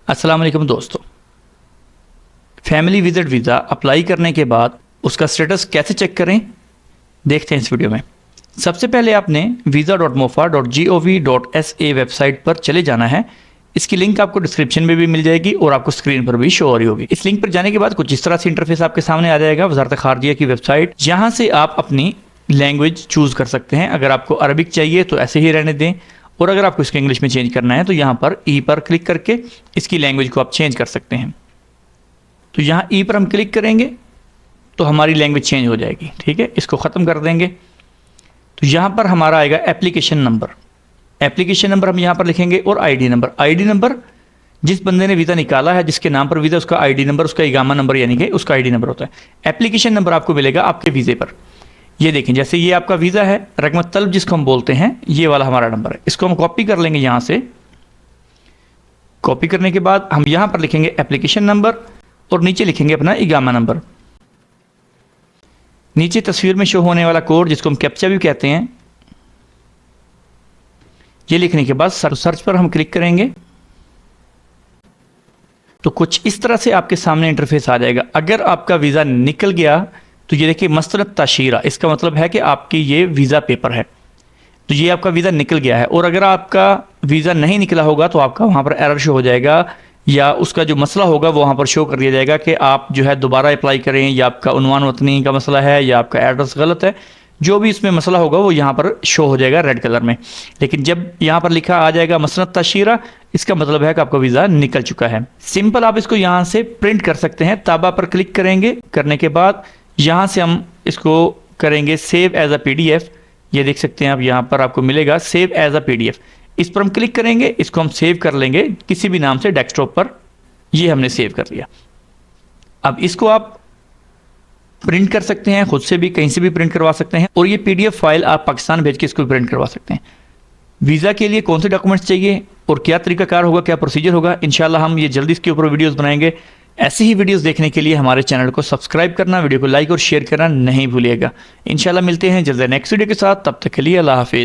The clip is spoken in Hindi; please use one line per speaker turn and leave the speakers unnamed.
अस्सलाम वालेकुम दोस्तों, फैमिली विजिट वीज़ा अप्लाई करने के बाद उसका स्टेटस कैसे चेक करें देखते हैं इस वीडियो में। सबसे पहले आपने visa.mofa.gov.sa वेबसाइट पर चले जाना है। इसकी लिंक आपको डिस्क्रिप्शन में भी मिल जाएगी और आपको स्क्रीन पर भी शो हो रही होगी। इस लिंक पर जाने के बाद कुछ इस तरह से इंटरफेस आपके सामने आ जाएगा, वजारत खारजिया की वेबसाइट, जहाँ से आप अपनी लैंग्वेज चूज़ कर सकते हैं। अगर आपको अरबिक चाहिए तो ऐसे ही रहने दें, और अगर आपको इसको इंग्लिश में चेंज करना है तो यहाँ पर ई पर क्लिक करके इसकी लैंग्वेज को आप चेंज कर सकते हैं। तो यहाँ ई पर हम क्लिक करेंगे तो हमारी लैंग्वेज चेंज हो जाएगी। ठीक है, इसको ख़त्म कर देंगे। तो यहाँ पर हमारा आएगा एप्लीकेशन नंबर। एप्लीकेशन नंबर हम यहाँ पर लिखेंगे और आईडी नंबर। आईडी नंबर जिस बंदे ने वीज़ा निकाला है, जिसके नाम पर वीज़ा, उसका आईडी नंबर, उसका इकामा नंबर यानी कि उसका आईडी नंबर होता है। एप्लीकेशन नंबर आपको मिलेगा आपके वीज़े पर। ये देखें, जैसे ये आपका वीज़ा है, रकमत तलब जिसको हम बोलते हैं, ये वाला हमारा नंबर है। इसको हम कॉपी कर लेंगे यहाँ से। कॉपी करने के बाद हम यहाँ पर लिखेंगे एप्लीकेशन नंबर और नीचे लिखेंगे अपना इकामा नंबर। नीचे तस्वीर में शो होने वाला कोड, जिसको हम कैप्चा भी कहते हैं, ये लिखने के बाद सर्च पर हम क्लिक करेंगे तो कुछ इस तरह से आपके सामने इंटरफेस आ जाएगा। अगर आपका वीज़ा निकल गया तो ये देखिए मस्तनद ताशीरा, इसका मतलब है कि आपकी ये वीज़ा पेपर है, तो ये आपका वीज़ा निकल गया है। और अगर आपका वीज़ा नहीं निकला होगा तो आपका वहाँ पर एरर शो हो जाएगा, या उसका जो मसला होगा वो वहाँ पर शो कर दिया जाएगा कि आप जो है दोबारा अप्लाई करें, या आपका उन्वान वतनी का मसला है, या आपका एड्रेस गलत है। जो भी इसमें मसला होगा वो यहाँ पर शो हो जाएगा रेड कलर में। लेकिन जब यहाँ पर लिखा आ जाएगा मसनद ताशीरा, इसका मतलब है कि आपका वीज़ा निकल चुका है। सिंपल आप इसको यहाँ से प्रिंट कर सकते हैं। ताबा पर क्लिक करेंगे, करने के बाद यहाँ से हम इसको करेंगे सेव एज अ PDF। ये देख सकते हैं आप, यहाँ पर आपको मिलेगा सेव एज अ PDF। इस पर हम क्लिक करेंगे, इसको हम सेव कर लेंगे किसी भी नाम से डेस्कटॉप पर। ये हमने सेव कर लिया। अब इसको आप प्रिंट कर सकते हैं, खुद से भी कहीं से भी प्रिंट करवा सकते हैं, और ये PDF फाइल आप पाकिस्तान भेज के इसको प्रिंट करवा सकते हैं। वीज़ा के लिए कौन से डॉक्यूमेंट्स चाहिए और क्या तरीकाकार होगा, क्या प्रोसीजर होगा, इंशाल्लाह हम ये जल्दी इसके ऊपर वीडियोज़ बनाएंगे। ऐसे ही वीडियोस देखने के लिए हमारे चैनल को सब्सक्राइब करना, वीडियो को लाइक और शेयर करना नहीं भूलिएगा। इंशाल्लाह मिलते हैं जल्द नेक्स्ट वीडियो के साथ। तब तक के लिए अल्लाह हाफिज़।